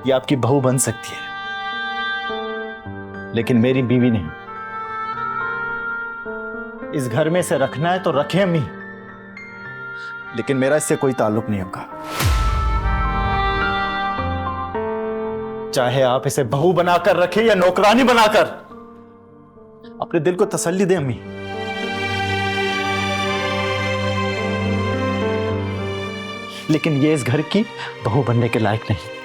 ये आपकी बहू बन सकती है, लेकिन मेरी बीवी नहीं। इस घर में इसे रखना है तो रखें अम्मी, लेकिन मेरा इससे कोई ताल्लुक नहीं होगा। चाहे आप इसे बहू बनाकर रखें या नौकरानी बनाकर, अपने दिल को तसल्ली दें अम्मी। लेकिन ये इस घर की बहू बनने के लायक नहीं।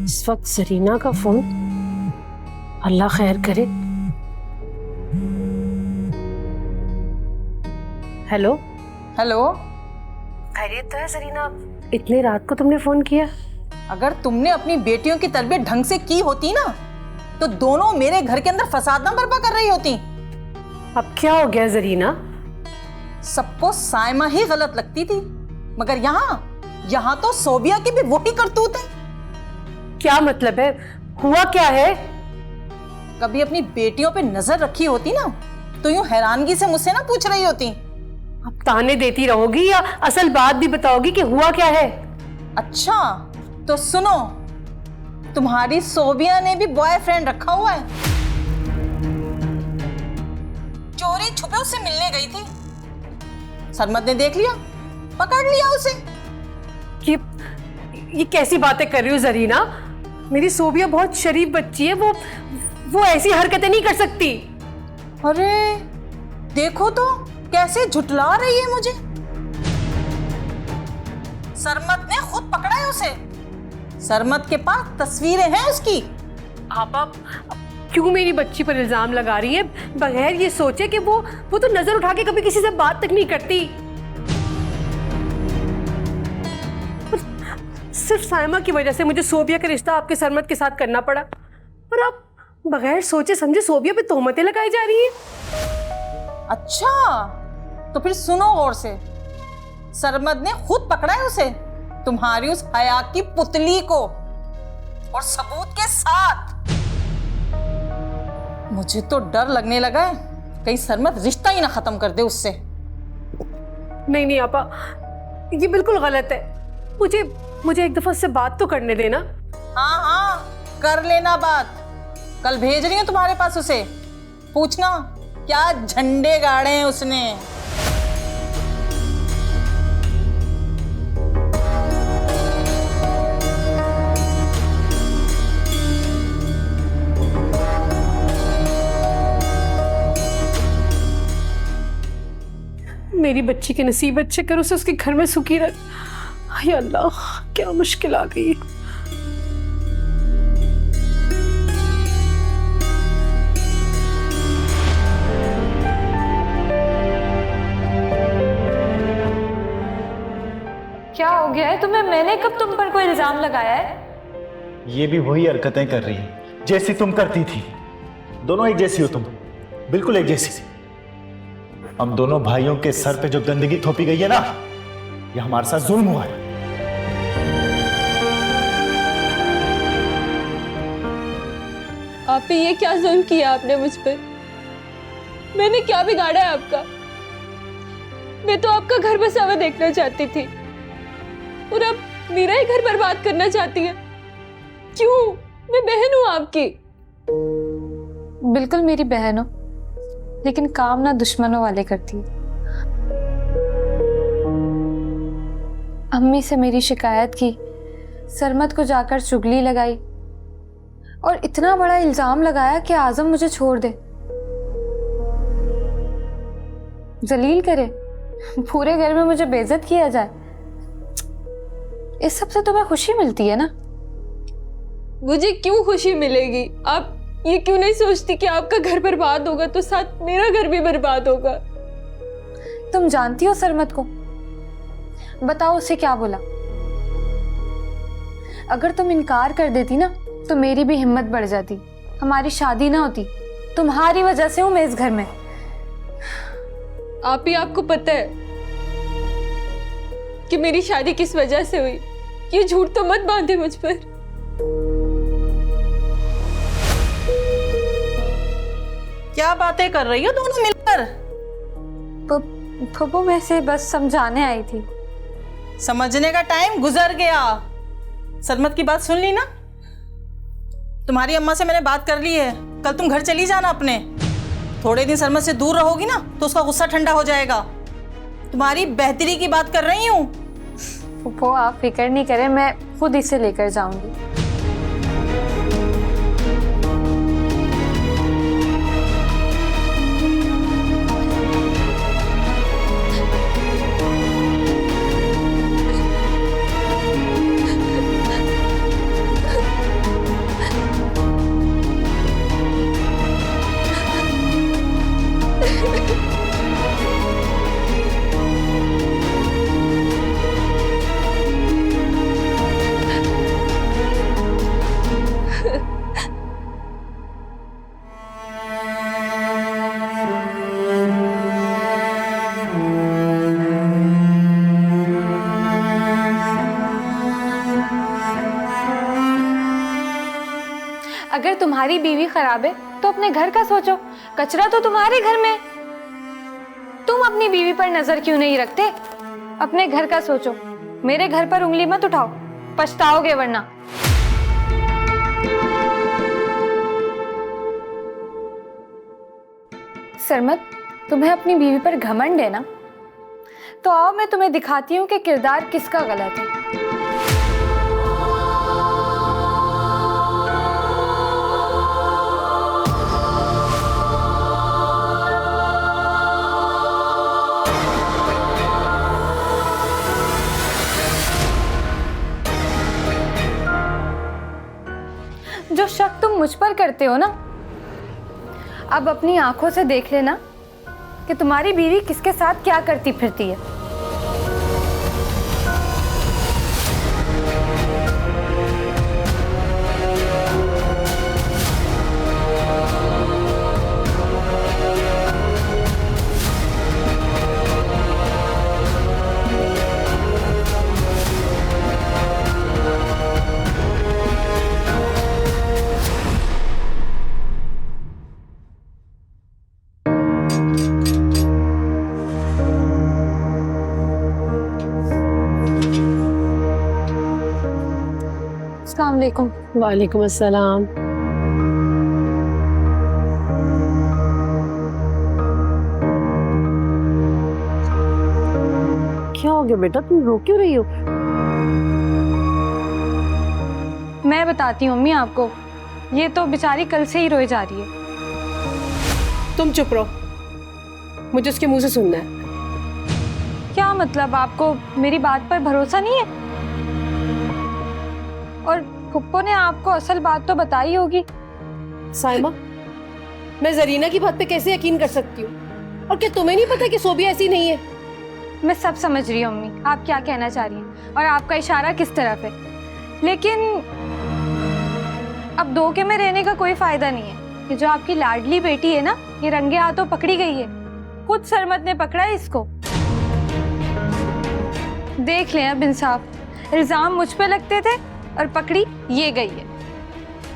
इस वक्त जरीना का फोन, अल्लाह खैर करे। हेलो हेलो, खैरियत तो है जरीना? इतनी रात को तुमने फोन किया? अगर तुमने अपनी बेटियों की तरबियत ढंग से की होती ना, तो दोनों मेरे घर के अंदर फसाद ना बर्पा कर रही होती। अब क्या हो गया जरीना? सबको साइमा ही गलत लगती थी, मगर यहाँ तो सोबिया की भी वही करतूत है। क्या मतलब है? हुआ क्या है? कभी अपनी बेटियों पे नजर रखी होती ना, तो यूं हैरानगी से मुझसे ना पूछ रही होती। अब ताने देती रहोगी या असल बात भी बताओगी कि हुआ क्या है? अच्छा तो सुनो, तुम्हारी सोबिया ने भी बॉयफ्रेंड रखा हुआ है। चोरी छुपे उससे मिलने गई थी, सरमद ने देख लिया, पकड़ लिया उसे। ये कैसी बातें कर रही हो जरीना? मेरी सोबिया बहुत शरीफ बच्ची है, वो ऐसी हरकतें नहीं कर सकती। अरे देखो तो कैसे झुठला रही है मुझे। सरमद ने खुद पकड़ा है उसे, सरमद के पास तस्वीरें हैं उसकी। आप क्यों मेरी बच्ची पर इल्जाम लगा रही है बगैर ये सोचे कि वो तो नजर उठा के कभी किसी से बात तक नहीं करती। सिर्फ साइमा की वजह से मुझे सोबिया का रिश्ता आपके सरमद के साथ करना पड़ा, और आप बगैर सोचे समझे सोबिया पे तोहमतें लगाई जा रही हैं। अच्छा तो फिर सुनो गौर से, सरमद ने खुद पकड़ा है उसे, तुम्हारी उस हया की पुतली को, और सबूत के साथ। मुझे तो डर लगने लगा है कहीं सरमद रिश्ता ही ना खत्म कर दे उससे। नहीं आपा, ये बिल्कुल गलत है। मुझे एक दफा उससे बात तो करने देना। हाँ कर लेना बात। कल भेज रही हूँ तुम्हारे पास उसे, पूछना क्या झंडे गाड़े हैं उसने। मेरी बच्ची के नसीब अच्छे कर, उसे उसके घर में सुखी रख। हाय अल्लाह, क्या मुश्किल आ गई। क्या हो गया है तुम्हें? मैंने कब तुम पर कोई इल्जाम लगाया है? ये भी वही हरकतें कर रही है जैसी तुम करती थी। दोनों एक जैसी हो तुम, बिल्कुल एक जैसी। हम दोनों भाइयों के सर पे जो गंदगी थोपी गई है ना, ये हमारे साथ जुल्म हुआ है। आप ये क्या जुल्म किया आपने मुझ पर? मैंने क्या बिगाड़ा है आपका? मैं तो आपका घर बसा हुआ देखना चाहती थी, और अब मेरा ही घर बर्बाद करना चाहती है। क्यों? मैं बहन हूं आपकी। बिल्कुल मेरी बहन हो, लेकिन काम ना दुश्मनों वाले करती है। अम्मी से मेरी शिकायत की, सरमद को जाकर चुगली लगाई, और इतना बड़ा इल्जाम लगाया कि आजम मुझे छोड़ दे, जलील करे, पूरे घर में मुझे बेइज्जत किया जाए। इस सब से तुम्हें खुशी मिलती है ना? मुझे क्यों खुशी मिलेगी? आप ये क्यों नहीं सोचती कि आपका घर बर्बाद होगा तो साथ मेरा घर भी बर्बाद होगा? तुम जानती हो सरमद को? बताओ उसे क्या बोला? अगर तुम इनकार कर देती ना तो मेरी भी हिम्मत बढ़ जाती, हमारी शादी ना होती। तुम्हारी वजह से हूँ मैं इस घर में। आप ही, आपको पता है कि मेरी शादी किस वजह से हुई? ये झूठ तो मत बांधे मुझ पर। क्या बातें कर रही हो दोनों मिलकर? फूफो मैं से बस समझाने आई थी। समझने का टाइम गुजर गया। सरमत की बात सुन ली ना? तुम्हारी अम्मा से मैंने बात कर ली है, कल तुम घर चली जाना अपने। थोड़े दिन सरमत से दूर रहोगी ना तो उसका गुस्सा ठंडा हो जाएगा। तुम्हारी बेहतरी की बात कर रही हूँ। फूफो आप फिक्र नहीं करें, मैं खुद इसे लेकर जाऊंगी। अगर तुम्हारी बीवी खराब है तो अपने घर का सोचो, कचरा तो तुम्हारे घर में। तुम अपनी बीवी पर नजर क्यों नहीं रखते? अपने घर का सोचो, मेरे घर पर उंगली मत उठाओ, पछताओगे वरना। सरमत, तुम्हें अपनी बीवी पर घमंड है ना? तो आओ मैं तुम्हें दिखाती हूँ कि किरदार किसका गलत है। जो शक तुम मुझ पर करते हो ना, अब अपनी आंखों से देख लेना कि तुम्हारी बीवी किसके साथ क्या करती फिरती है। अस्सलाम वालेकुम। वालेकुम अस्सलाम। क्या हो गया बेटा, तुम रो क्यों रही हो? मैं बताती हूँ अम्मी आपको, ये तो बेचारी कल से ही रोई जा रही है। तुम चुप रहो, मुझे उसके मुंह से सुनना है। क्या मतलब, आपको मेरी बात पर भरोसा नहीं है? और फुप्पो ने आपको असल बात तो बताई होगी। साइमा, मैं जरीना की बात पे कैसे यकीन कर सकती हूँ? और क्या तुम्हें नहीं पता कि सोबिया ऐसी नहीं है? मैं सब समझ रही हूँ अम्मी, आप क्या कहना चाह रही हैं और आपका इशारा किस तरफ है, लेकिन अब धोखे में रहने का कोई फायदा नहीं है। ये जो आपकी लाडली बेटी है ना, ये रंगे हाथों पकड़ी गई है। खुद सरमत ने पकड़ा है इसको। देख लें अब इंसाफ, इल्जाम मुझ पे लगते थे और पकड़ी ये गई है।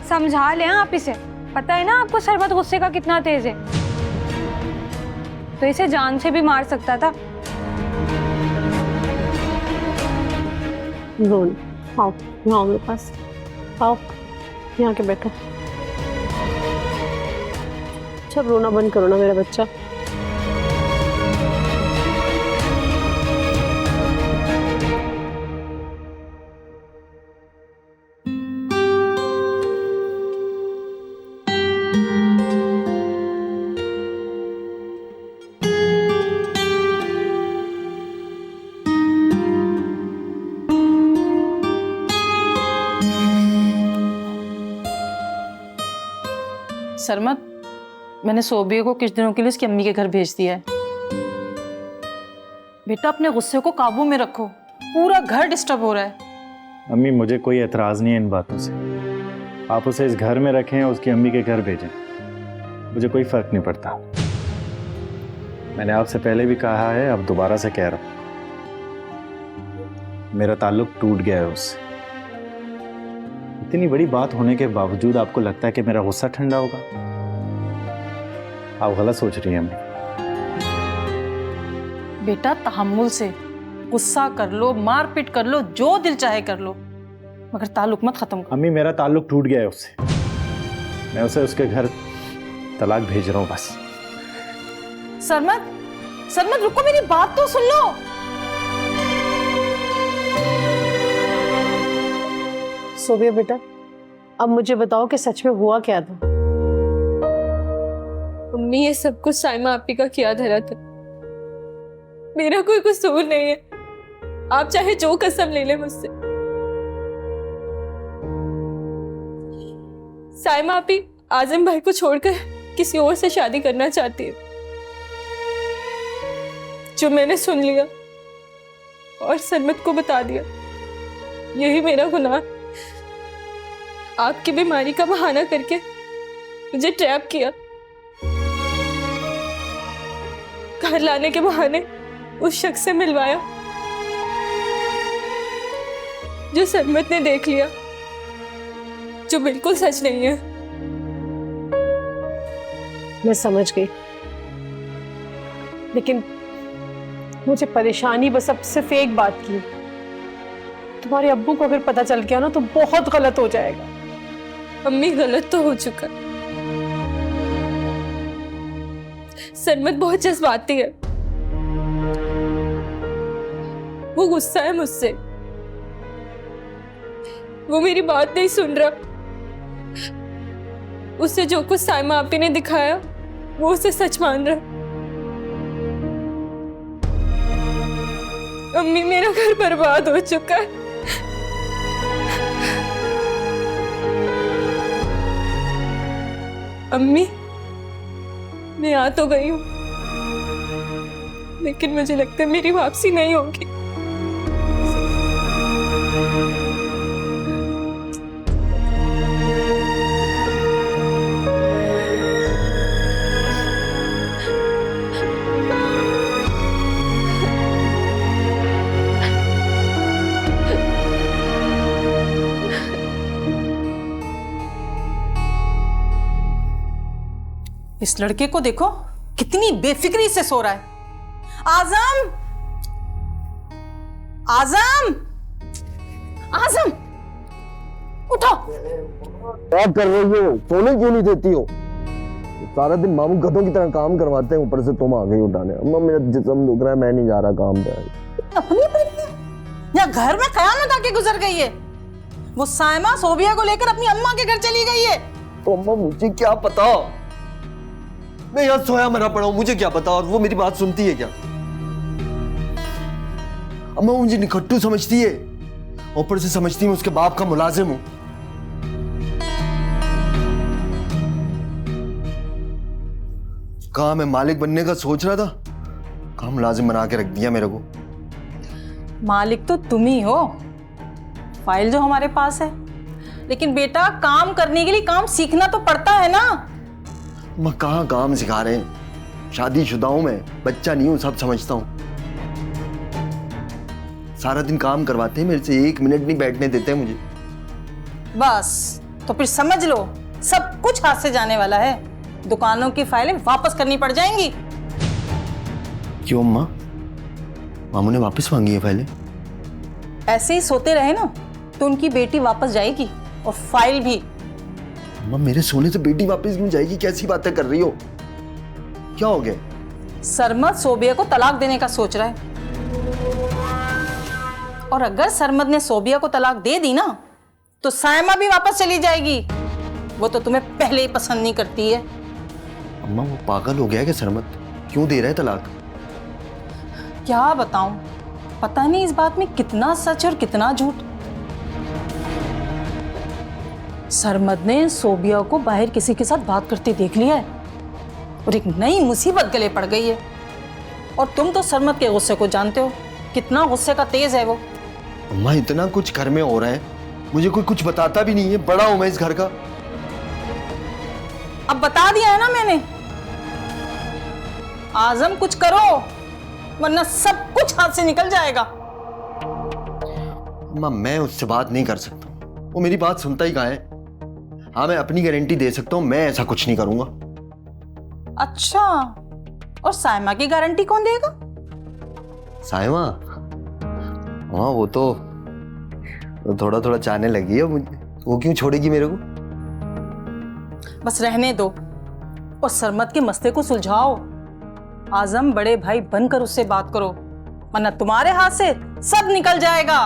समझा लें आप इसे, पता है ना आपको सरमत गुस्से का कितना तेज है, तो इसे जान से भी मार सकता था। रोन, आओ यहाँ मेरे पास, आओ यहाँ के बैठो। अच्छा रोना बंद करो ना मेरा बच्चा। सरमत, मैंने सोबिया को कुछ दिनों के लिए उसकी अम्मी के घर भेज दिया है। बेटा अपने गुस्से को काबू में रखो, पूरा घर डिस्टर्ब हो रहा है। अम्मी मुझे कोई एतराज़ नहीं है इन बातों से। आप उसे इस घर में रखें, उसकी अम्मी के घर भेजें, मुझे कोई फ़र्क नहीं पड़ता। मैंने आपसे पहले भी कहा है, अब दोबारा से कह रहा हूँ, मेरा ताल्लुक टूट गया है उससे। इतनी बड़ी बात होने के बावजूद आपको लगता है कि मेरा गुस्सा ठंडा होगा? आप गलत सोच रही हैं अम्मी। बेटा तहम्मुल से गुस्सा कर लो, मारपीट कर लो, जो दिल चाहे कर लो, मगर ताल्लुक मत खत्म करो। अम्मी मेरा ताल्लुक टूट गया है उससे। मैं उसे उसके घर तलाक भेज रहा हूँ बस। सरमत, सरमत रुको, मेरी बात तो सुन लो। सोबिया बेटा, अब मुझे बताओ कि सच में हुआ क्या था? मम्मी ये सब कुछ साइमा आपी का किया धरा था, मेरा कोई कसूर नहीं है। आप चाहे जो कसम ले ले मुझसे। साइमा आपी आजम भाई को छोड़कर किसी और से शादी करना चाहती है, जो मैंने सुन लिया और सरमत को बता दिया। यही मेरा गुनाह। आपकी बीमारी का बहाना करके मुझे ट्रैप किया, घर लाने के बहाने उस शख्स से मिलवाया जो सरमत ने देख लिया, जो बिल्कुल सच नहीं है। मैं समझ गई, लेकिन मुझे परेशानी बस अब सिर्फ एक बात की, तुम्हारे अब्बू को अगर पता चल गया ना तो बहुत गलत हो जाएगा। अम्मी गलत तो हो चुका, सरमत बहुत जज्बाती है, वो गुस्सा है मुझसे, वो मेरी बात नहीं सुन रहा। उससे जो कुछ साइमा आपी ने दिखाया वो उसे सच मान रहा। अम्मी मेरा घर बर्बाद हो चुका है। अम्मी मैं आ तो गई हूं, लेकिन मुझे लगता है मेरी वापसी नहीं होगी। इस लड़के को देखो कितनी बेफिक्री से सो रहा है। आजम, आजम, आजम, उठो। क्या कर रही हो? सोने क्यों नहीं देती हो? सारा दिन मामू गधों की तरह काम करवाते हैं, ऊपर से तुम आ गई उठाने। अम्मा मेरा जिस्म दुख रहा है, मैं नहीं जा रहा काम पे। अपनी या घर में कयामत आके गुजर गई है। वो साइमा सोबिया को लेकर अपनी अम्मा के घर चली गई है। तो अम्मा मुझे क्या पता, मैं यहाँ सोया मरा पड़ा हूँ, मुझे क्या पता। और वो मेरी बात सुनती है क्या? अम्मा मुझे निखट्टू समझती है, ऊपर से समझती है उसके बाप का मुलाजिम हूं। कहा मैं मालिक बनने का सोच रहा था, कहा मुलाजिम बना के रख दिया मेरे को। मालिक तो तुम ही हो, फाइल जो हमारे पास है। लेकिन बेटा काम करने के लिए काम सीखना तो पड़ता है ना। मैं कहाँ काम सिखा रहे हैं, शादीशुदा हूं मैं, बच्चा नहीं हूं, सब समझता हूं। सारा दिन काम करवाते हैं मेरे से, 1 मिनट नहीं बैठने देते मुझे। बस तो फिर समझ लो सब कुछ हाथ से जाने वाला है। दुकानों की फाइलें वापस करनी पड़ जाएंगी। क्यों अम्मा? मामू ने वापस मांगी है फाइलें? ऐसे ही सोते रहे ना तो उनकी बेटी वापस जाएगी और फाइल भी। अम्मा मेरे सोने से बेटी वापस क्यों जाएगी? कैसी बातें कर रही हो? क्या हो गया? सरमद सोबिया को तलाक देने का सोच रहा है, और अगर सरमद ने सोबिया को तलाक दे दी ना तो साइमा भी वापस चली जाएगी। वो तो तुम्हें पहले ही पसंद नहीं करती है। अम्मा वो पागल हो गया क्या सरमद? क्यों दे रहा है तलाक? क्या बताऊं, पता नहीं इस बात में कितना सच और कितना झूठ। सरमद ने सोबिया को बाहर किसी के साथ बात करते देख लिया है और एक नई मुसीबत गले पड़ गई है। और तुम तो सरमद के गुस्से को जानते हो, कितना गुस्से का तेज है वो। अम्मा इतना कुछ घर में हो रहा है, मुझे कोई कुछ बताता भी नहीं है। बड़ा हूं मैं इस घर का। अब बता दिया है ना मैंने। आजम कुछ करो वरना सब कुछ हाथ से निकल जाएगा। अम्मा मैं उससे बात नहीं कर सकता, वो मेरी बात सुनता ही कहाँ है। हाँ मैं अपनी गारंटी दे सकता हूँ, मैं ऐसा कुछ नहीं करूंगा। अच्छा, और साइमा की गारंटी कौन देगा? साइमा? हाँ वो तो थोड़ा थोड़ा चाहने लगी है मुझे, वो क्यों छोड़ेगी मेरे को। बस रहने दो और सरमत के मसले को सुलझाओ। आजम बड़े भाई बनकर उससे बात करो, वरना तुम्हारे हाथ से सब निकल जाएगा।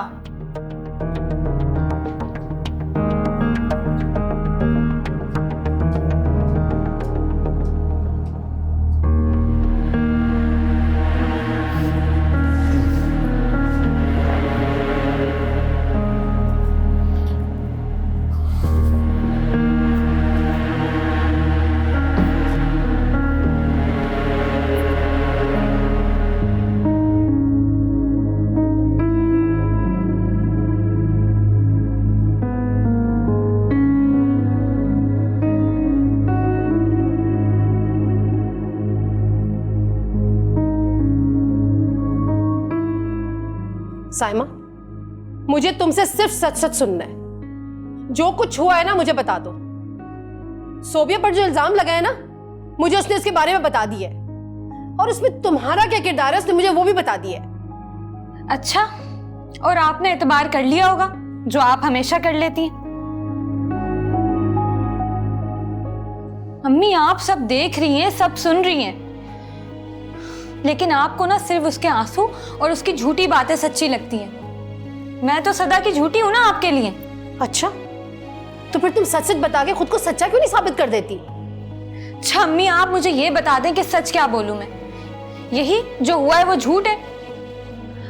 साइमा, मुझे तुमसे सिर्फ सच सच सुनना है। जो कुछ हुआ है ना मुझे बता दो। सोबिया पर जो इल्जाम लगा है ना, मुझे उसने इसके बारे में बता दिया है, और उसमें तुम्हारा क्या किरदार है उसने मुझे वो भी बता दिया है। अच्छा, और आपने एतबार कर लिया होगा जो आप हमेशा कर लेती हैं। अम्मी आप सब देख रही हैं, सब सुन रही हैं, लेकिन आपको ना सिर्फ उसके आंसू और उसकी झूठी बातें सच्ची लगती हैं। मैं तो सदा की झूठी हूं ना आपके लिए। अच्छा, तो फिर तुम सच सच बता के खुद को सच्चा क्यों नहीं साबित कर देती? अच्छा अम्मी, आप मुझे ये बता दें कि सच क्या बोलूं मैं। यही जो हुआ है वो झूठ है,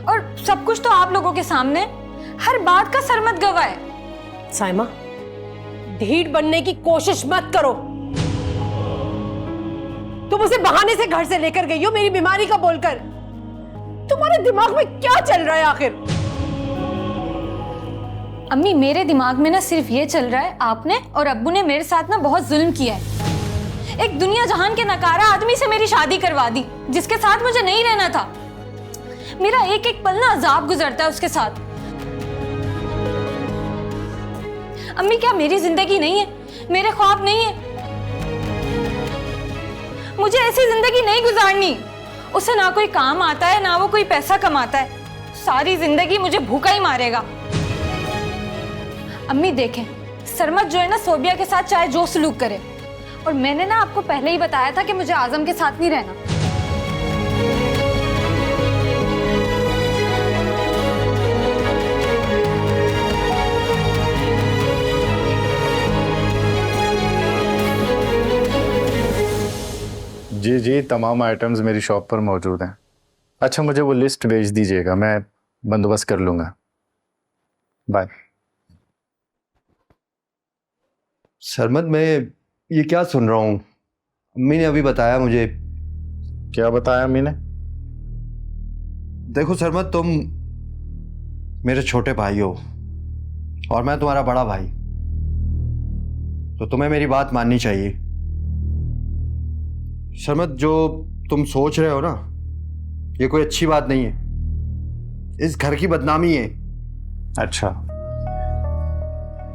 और सब कुछ तो आप लोगों के सामने, हर बात का सरमत गवाह है। साइमा, ढीठ बनने की कोशिश मत करो। तुम उसे बहाने से घर से लेकर गई हो मेरी बीमारी का बोलकर। तुम्हारे दिमाग में क्या चल रहा है आखिर? अम्मी मेरे दिमाग में ना सिर्फ ये चल रहा है, आपने और अब्बू ने मेरे साथ ना बहुत जुल्म किया है। एक दुनिया जहान के नकारा आदमी से मेरी शादी करवा दी, जिसके साथ मुझे नहीं रहना था। मेरा एक एक पल ना अजाब गुजरता है उसके साथ। अम्मी क्या मेरी जिंदगी नहीं है, मेरे ख्वाब नहीं है? मुझे ऐसी जिंदगी नहीं गुजारनी। उसे ना कोई काम आता है, ना वो कोई पैसा कमाता है। सारी जिंदगी मुझे भूखा ही मारेगा। अम्मी देखें, सरमत जो है ना सोबिया के साथ चाहे जो सलूक करे, और मैंने ना आपको पहले ही बताया था कि मुझे आजम के साथ नहीं रहना। जी जी, तमाम आइटम्स मेरी शॉप पर मौजूद हैं। अच्छा, मुझे वो लिस्ट भेज दीजिएगा, मैं बंदोबस्त कर लूँगा। बाय। सरमत मैं ये क्या सुन रहा हूँ? अम्मी ने अभी बताया मुझे। क्या बताया अम्मी ने? देखो सरमत, तुम मेरे छोटे भाई हो और मैं तुम्हारा बड़ा भाई, तो तुम्हें मेरी बात माननी चाहिए। शर्मत, जो तुम सोच रहे हो ना, ये कोई अच्छी बात नहीं है। इस घर की बदनामी है। अच्छा,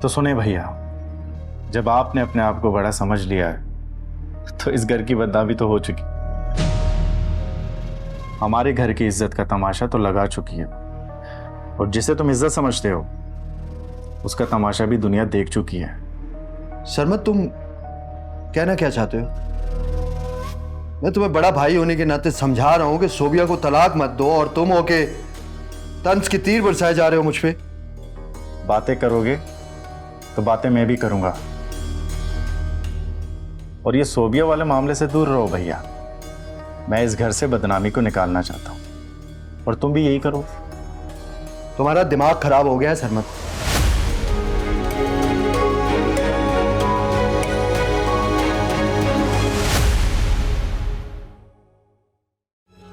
तो सुने भैया, जब आपने अपने आप को बड़ा समझ लिया है तो इस घर की बदनामी तो हो चुकी। हमारे घर की इज्जत का तमाशा तो लगा चुकी है, और जिसे तुम इज्जत समझते हो उसका तमाशा भी दुनिया देख चुकी है। शर्मत, तुम कहना क्या चाहते हो? मैं तुम्हें बड़ा भाई होने के नाते समझा रहा हूं कि सोबिया को तलाक मत दो, और तुम हो के तंज के तीर बरसाए जा रहे हो मुझ पे। बातें करोगे तो बातें मैं भी करूंगा, और ये सोबिया वाले मामले से दूर रहो भैया। मैं इस घर से बदनामी को निकालना चाहता हूं, और तुम भी यही करो। तुम्हारा दिमाग खराब हो गया है सरमत।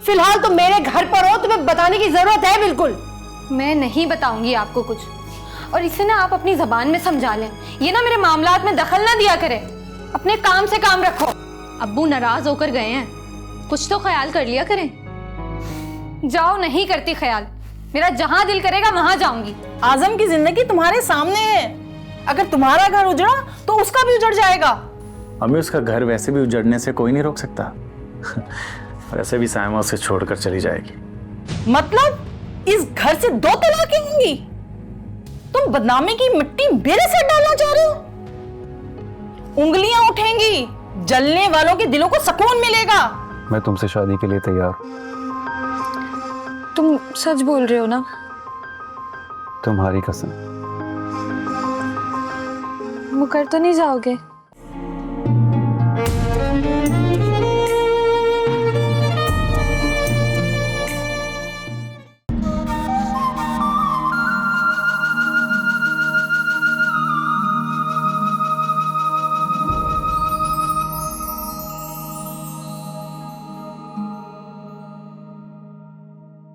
फिलहाल तुम मेरे घर पर हो, तुम्हें बताने की जरूरत है बिल्कुल। मैं नहीं बताऊंगी आपको कुछ, और इसे ना आप अपनी जबान में समझा लें। ये ना मेरे मामलात में दखल ना दिया करे, अपने काम से काम रखो। अब्बू नाराज होकर गए हैं, कुछ तो ख्याल कर लिया करें। जाओ, नहीं करती ख्याल, मेरा जहां दिल करेगा वहां जाऊंगी। आजम की जिंदगी तुम्हारे सामने है, अगर तुम्हारा घर उजड़ा तो उसका भी उजड़ जाएगा। अम्मी उसका घर वैसे भी उजड़ने से कोई नहीं रोक सकता। वैसे भी सायमा उसे छोड़कर चली जाएगी। मतलब इस घर से 2 तलाकें होंगी? तुम बदनामी की मिट्टी मेरे सर डालना चाह रहे हो? उंगलियां उठेंगी, जलने वालों के दिलों को सुकून मिलेगा। मैं तुमसे शादी के लिए तैयार हूं। तुम सच बोल रहे हो ना? तुम्हारी कसम। मुकर तो नहीं जाओगे?